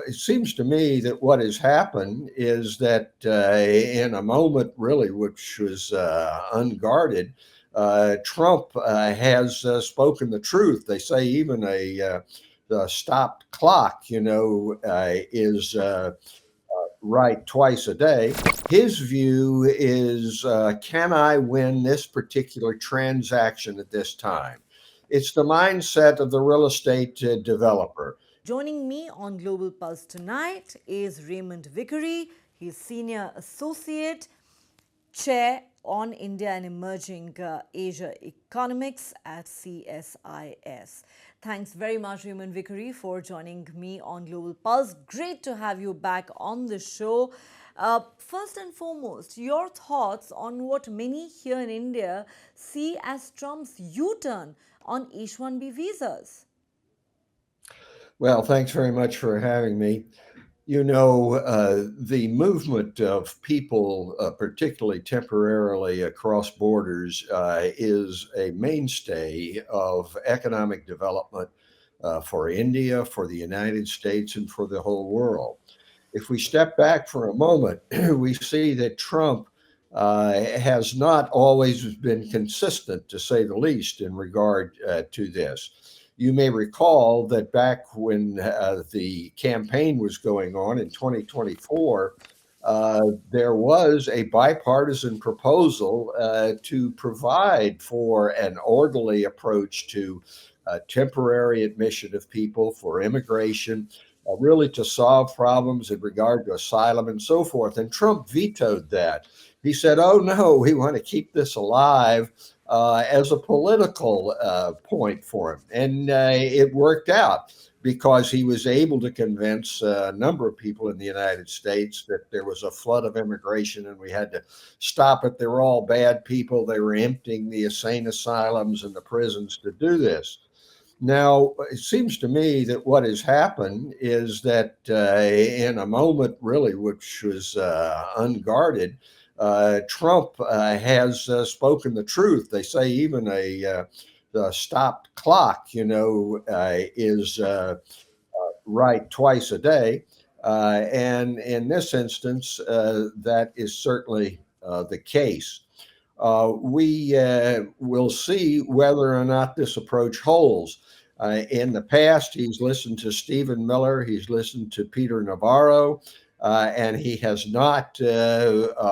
it seems to me that what has happened is that in a moment, really, which was unguarded, Trump has spoken the truth. They say even the stopped clock, is right twice a day. His view is, can I win this particular transaction at this time? It's the mindset of the real estate developer. Joining me on Global Pulse tonight is Raymond Vickery. He's Senior Associate Chair on India and Emerging Asia Economics at CSIS. Thanks very much, Raymond Vickery, for joining me on Global Pulse. Great to have you back on the show. First and foremost, your thoughts on what many here in India see as Trump's U-turn on H-1B visas. Well, thanks very much for having me. The movement of people, particularly temporarily across borders, is a mainstay of economic development for India, for the United States, and for the whole world. If we step back for a moment, we see that Trump has not always been consistent, to say the least, in regard to this. You may recall that back when the campaign was going on in 2024, there was a bipartisan proposal to provide for an orderly approach to temporary admission of people for immigration, really to solve problems in regard to asylum and so forth. And Trump vetoed that. He said, oh, no, we want to keep this alive as a political point for him. And it worked out because he was able to convince a number of people in the United States that there was a flood of immigration and we had to stop it. They were all bad people. They were emptying the insane asylums and the prisons to do this. Now, it seems to me that what has happened is that in a moment, really, which was unguarded, Trump has spoken the truth. They say even the stopped clock, is right twice a day. And in this instance, that is certainly the case. We will see whether or not this approach holds. In the past, he's listened to Stephen Miller, he's listened to Peter Navarro, and he has not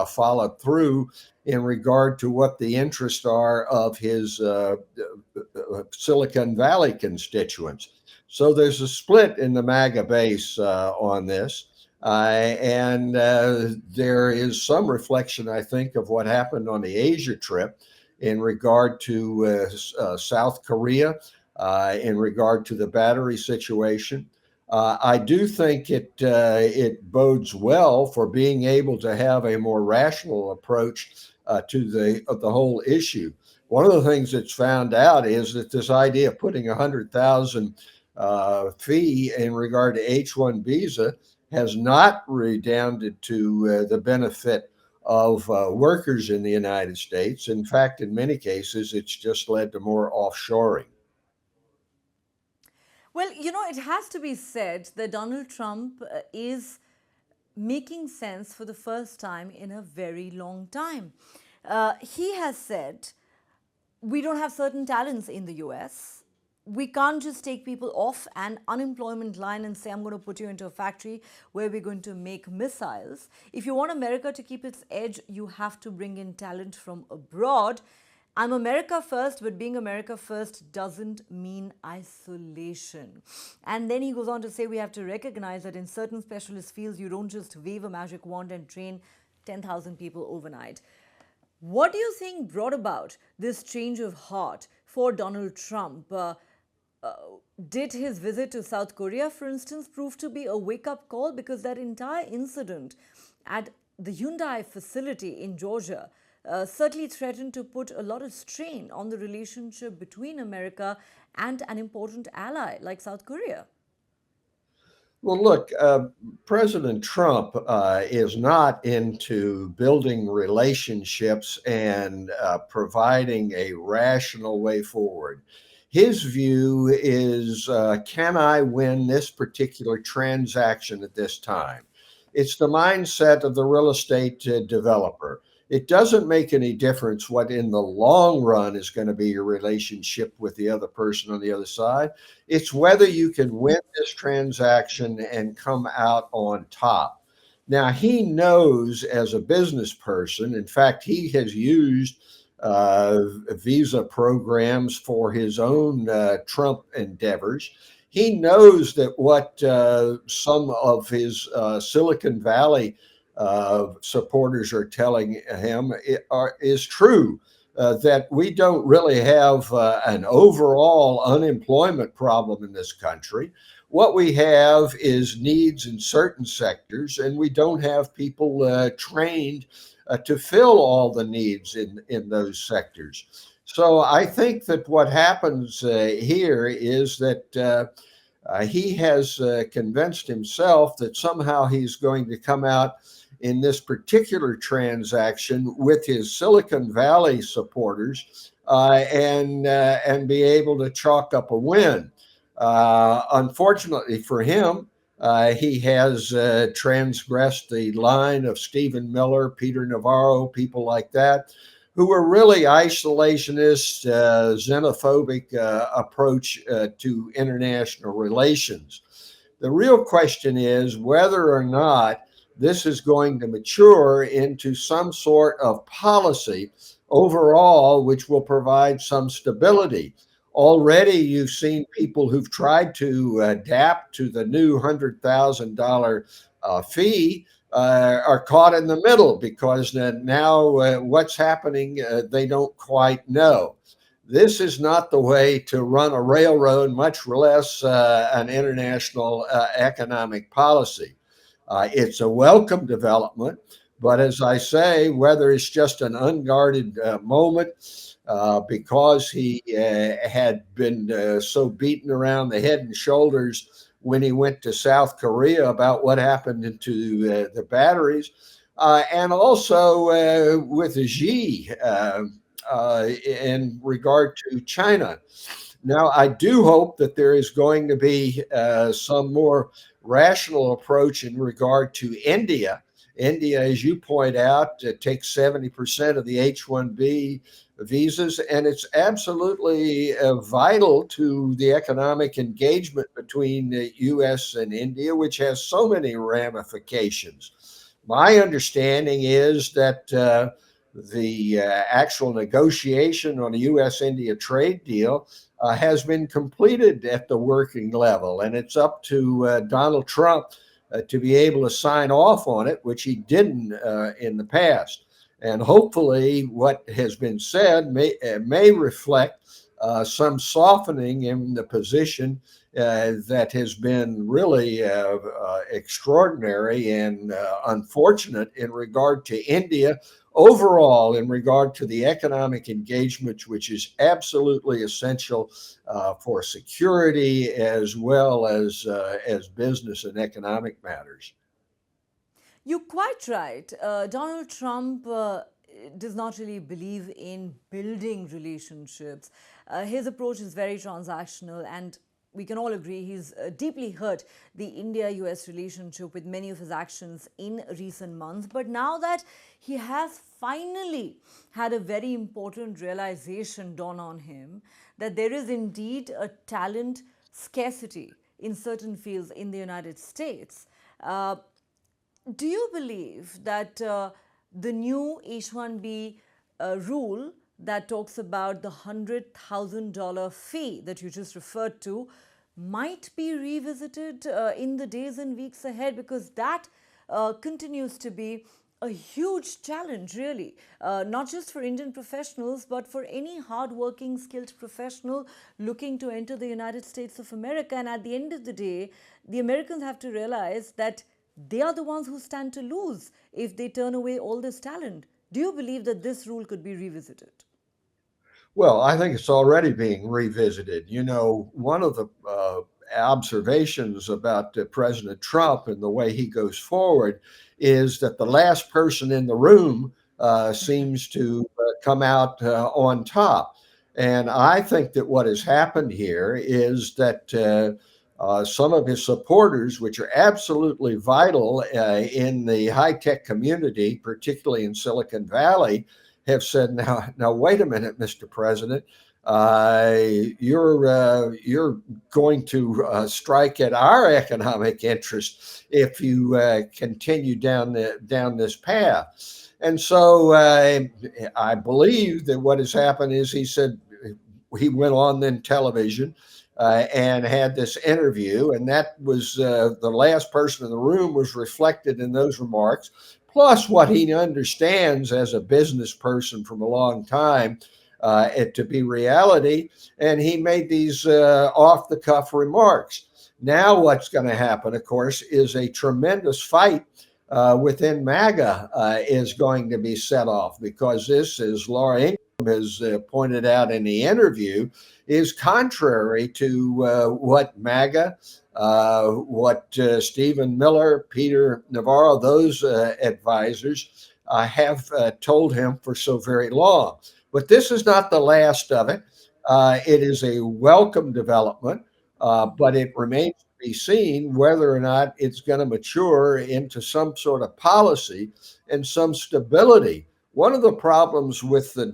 followed through in regard to what the interests are of his Silicon Valley constituents. So there's a split in the MAGA base on this. And there is some reflection, I think, of what happened on the Asia trip in regard to South Korea, in regard to the battery situation. I do think it bodes well for being able to have a more rational approach to the whole issue. One of the things that's found out is that this idea of putting 100,000 fee in regard to H-1 visa has not redounded to the benefit of workers in the United States. In fact, in many cases, it's just led to more offshoring. Well, it has to be said that Donald Trump is making sense for the first time in a very long time. He has said, we don't have certain talents in the US. We can't just take people off an unemployment line and say, I'm going to put you into a factory where we're going to make missiles. If you want America to keep its edge, you have to bring in talent from abroad. I'm America first, but being America first doesn't mean isolation. And then he goes on to say we have to recognize that in certain specialist fields, you don't just wave a magic wand and train 10,000 people overnight. What do you think brought about this change of heart for Donald Trump? Did his visit to South Korea, for instance, prove to be a wake-up call? Because that entire incident at the Hyundai facility in Georgia certainly threatened to put a lot of strain on the relationship between America and an important ally like South Korea. Well, look, President Trump is not into building relationships and providing a rational way forward. His view is, can I win this particular transaction at this time? It's the mindset of the real estate developer. It doesn't make any difference what in the long run is going to be your relationship with the other person on the other side. It's whether you can win this transaction and come out on top. Now, he knows as a business person, in fact, he has used visa programs for his own Trump endeavors. He knows that what some of his Silicon Valley supporters are telling him is true. That we don't really have an overall unemployment problem in this country. What we have is needs in certain sectors, and we don't have people trained to fill all the needs in those sectors. So I think that what happens here is that he has convinced himself that somehow he's going to come out in this particular transaction with his Silicon Valley supporters and be able to chalk up a win. Unfortunately for him, he has transgressed the line of Stephen Miller, Peter Navarro, people like that, who were really isolationist, xenophobic approach to international relations. The real question is whether or not this is going to mature into some sort of policy overall, which will provide some stability. Already, you've seen people who've tried to adapt to the new $100,000 fee are caught in the middle because now what's happening, they don't quite know. This is not the way to run a railroad, much less an international economic policy. It's a welcome development, but as I say, whether it's just an unguarded moment because he had been so beaten around the head and shoulders when he went to South Korea about what happened to the batteries, and also with Xi in regard to China. Now, I do hope that there is going to be some more rational approach in regard to India. India, as you point out, takes 70% of the H-1B visas, and it's absolutely vital to the economic engagement between the U.S. and India, which has so many ramifications. My understanding is that the actual negotiation on a U.S. India trade deal has been completed at the working level, and it's up to Donald Trump to be able to sign off on it, which he didn't in the past. And hopefully, what has been said may reflect some softening in the position that has been really extraordinary and unfortunate in regard to India overall, in regard to the economic engagement, which is absolutely essential for security as well as business and economic matters. You're quite right. Donald Trump does not really believe in building relationships. His approach is very transactional, and we can all agree he's deeply hurt the India US relationship with many of his actions in recent months. But now that he has finally had a very important realization dawn on him that there is indeed a talent scarcity in certain fields in the United States. Do you believe that the new H-1B rule that talks about the $100,000 fee that you just referred to might be revisited in the days and weeks ahead? Because that continues to be a huge challenge, really, not just for Indian professionals, but for any hardworking, skilled professional looking to enter the United States of America. And at the end of the day, the Americans have to realize that they are the ones who stand to lose if they turn away all this talent. Do you believe that this rule could be revisited? Well, I think it's already being revisited. One of the observations about President Trump and the way he goes forward is that the last person in the room seems to come out on top. And I think that what has happened here is that some of his supporters, which are absolutely vital in the high tech community, particularly in Silicon Valley, have said, now, wait a minute, Mr. President. Uh, you're going to strike at our economic interests if you continue down this path. And so I believe that what has happened is he said he went on then television and had this interview, and that was the last person in the room was reflected in those remarks. Plus, what he understands as a business person from a long time it to be reality, and he made these off the cuff remarks. Now, what's going to happen, of course, is a tremendous fight within MAGA is going to be set off because this, as Laura Ingraham has pointed out in the interview, is contrary to what MAGA, what Stephen Miller, Peter Navarro, those advisors have told him for so very long. But this is not the last of it. It is a welcome development, but it remains to be seen whether or not it's going to mature into some sort of policy and some stability. One of the problems with the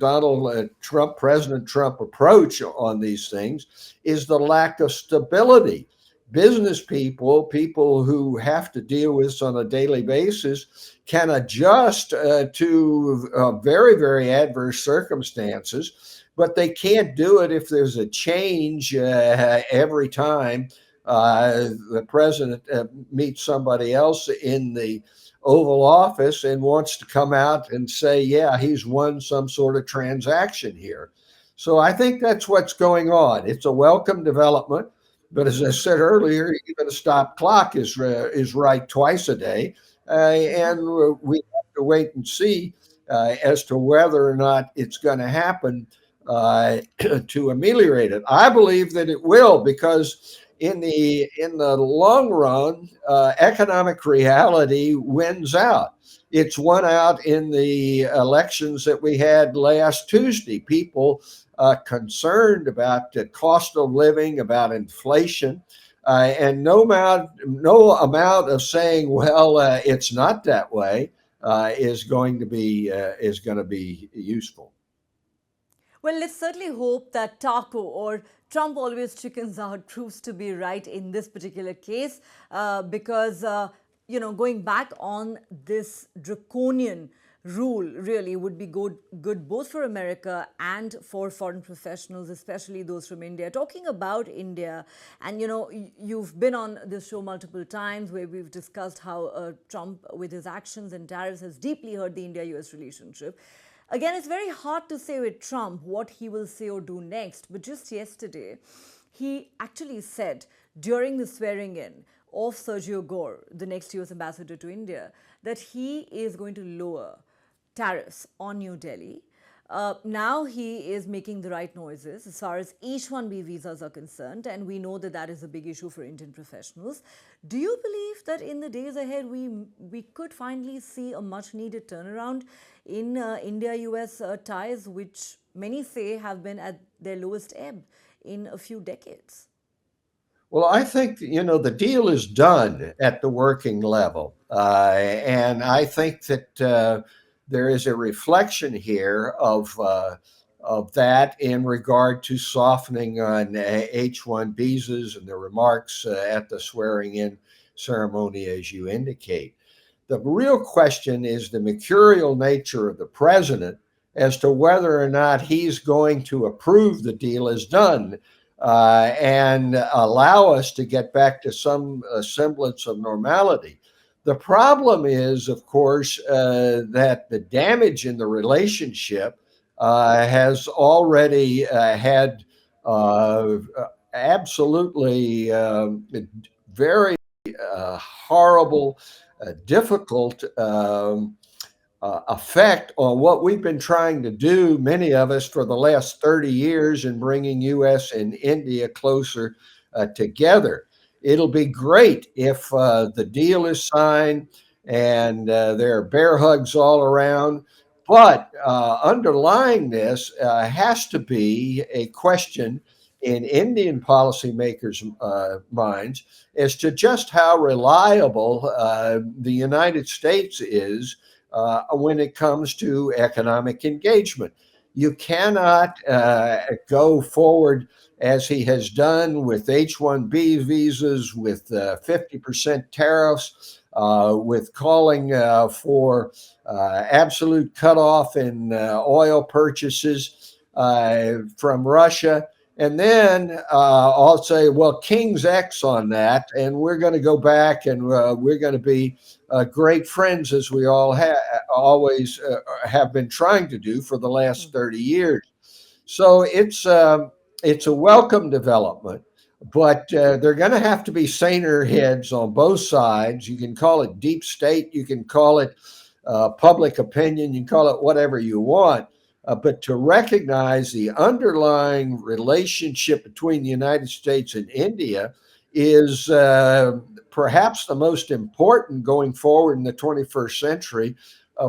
President Trump approach on these things is the lack of stability. Business people, people who have to deal with this on a daily basis, can adjust to very, very adverse circumstances, but they can't do it if there's a change every time the president meets somebody else in the Oval Office and wants to come out and say, yeah, he's won some sort of transaction here. So I think that's what's going on. It's a welcome development. But as I said earlier, even a stop clock is right twice a day. And we have to wait and see as to whether or not it's going to happen to ameliorate it. I believe that it will, because in the long run, economic reality wins out. It's won out in the elections that we had last Tuesday. People concerned about the cost of living, about inflation, and no amount of saying, well, it's not that way, is going to be useful. Well, let's certainly hope that Taco or Trump always chickens out proves to be right in this particular case, because going back on this draconian rule really would be good both for America and for foreign professionals, especially those from India. Talking about India, and you've been on this show multiple times where we've discussed how Trump, with his actions and tariffs, has deeply hurt the India-US relationship. Again, it's very hard to say with Trump what he will say or do next. But just yesterday, he actually said during the swearing in of Sergio Gore, the next US ambassador to India, that he is going to lower tariffs on New Delhi. Now he is making the right noises as far as H-1B visas are concerned, and we know that that is a big issue for Indian professionals. Do you believe that in the days ahead we could finally see a much-needed turnaround in India-US ties, which many say have been at their lowest ebb in a few decades? Well, I think the deal is done at the working level, and I think that there is a reflection here of that in regard to softening on H-1 visas and the remarks at the swearing-in ceremony, as you indicate. The real question is the mercurial nature of the president as to whether or not he's going to approve the deal as done and allow us to get back to some semblance of normality. The problem is, of course, that the damage in the relationship has already had absolutely very horrible, difficult effect on what we've been trying to do, many of us, for the last 30 years in bringing US and India closer together. It'll be great if the deal is signed and there are bear hugs all around. But underlying this has to be a question in Indian policymakers' minds as to just how reliable the United States is when it comes to economic engagement. You cannot go forward as he has done with H-1B visas, with 50% tariffs, with calling for absolute cutoff in oil purchases from Russia. And then I'll say, well, King's X on that, and we're going to go back and we're going to be great friends as we all always have been trying to do for the last 30 years. So it's a welcome development, but they're going to have to be saner heads on both sides. You can call it deep state, you can call it public opinion, you can call it whatever you want. But to recognize the underlying relationship between the United States and India is perhaps the most important going forward in the 21st century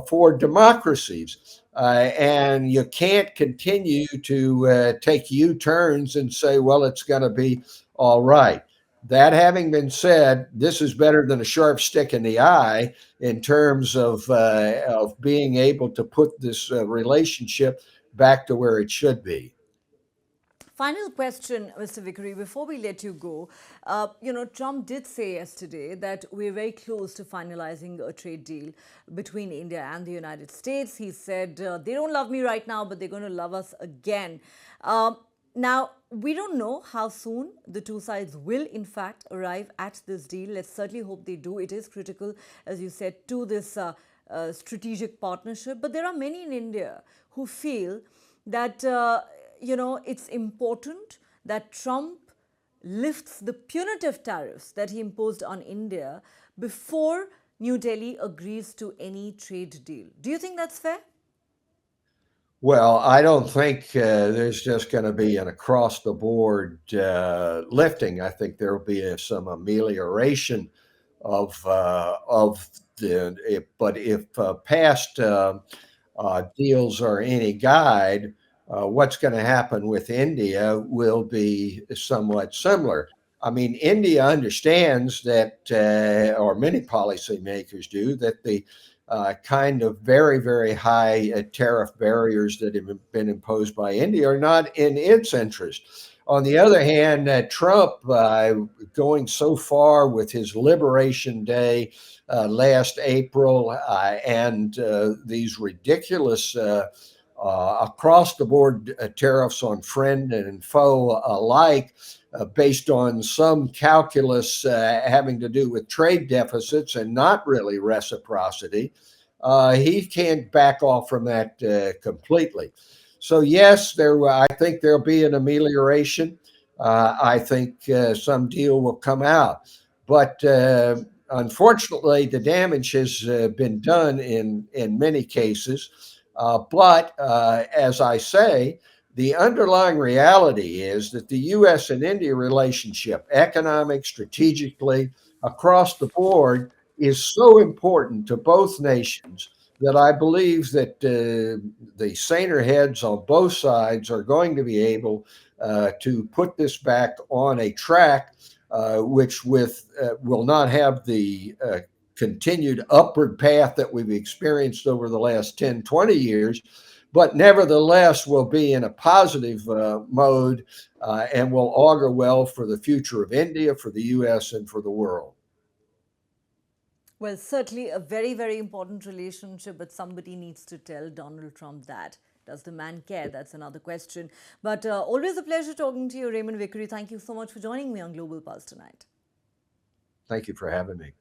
for democracies. And you can't continue to take U turns and say, well, it's going to be all right. That having been said, this is better than a sharp stick in the eye in terms of being able to put this relationship back to where it should be. Final question, Mr. Vickery, before we let you go. Trump did say yesterday that we're very close to finalizing a trade deal between India and the United States. He said they don't love me right now, but they're going to love us again. Now, we don't know how soon the two sides will, in fact, arrive at this deal. Let's certainly hope they do. It is critical, as you said, to this strategic partnership. But there are many in India who feel that it's important that Trump lifts the punitive tariffs that he imposed on India before New Delhi agrees to any trade deal. Do you think that's fair? Well, I don't think there's just going to be an across the board lifting. I think there will be some amelioration of but if past deals are any guide, what's going to happen with India will be somewhat similar. I mean, India understands that, or many policymakers do, that the kind of very, very high tariff barriers that have been imposed by India are not in its interest. On the other hand, Trump going so far with his Liberation Day last April and these ridiculous across the board tariffs on friend and foe alike, based on some calculus having to do with trade deficits and not really reciprocity, he can't back off from that completely. So yes, I think there'll be an amelioration. I think some deal will come out, but unfortunately, the damage has been done in many cases. But as I say, the underlying reality is that the U.S. and India relationship, economic, strategically, across the board, is so important to both nations that I believe that the saner heads on both sides are going to be able to put this back on a track which will not have the continued upward path that we've experienced over the last 10, 20 years, but nevertheless will be in a positive mode and will augur well for the future of India, for the U.S., and for the world. Well, certainly a very, very important relationship, but somebody needs to tell Donald Trump that. Does the man care? That's another question. But always a pleasure talking to you, Raymond Vickery. Thank you so much for joining me on Global Pulse tonight. Thank you for having me.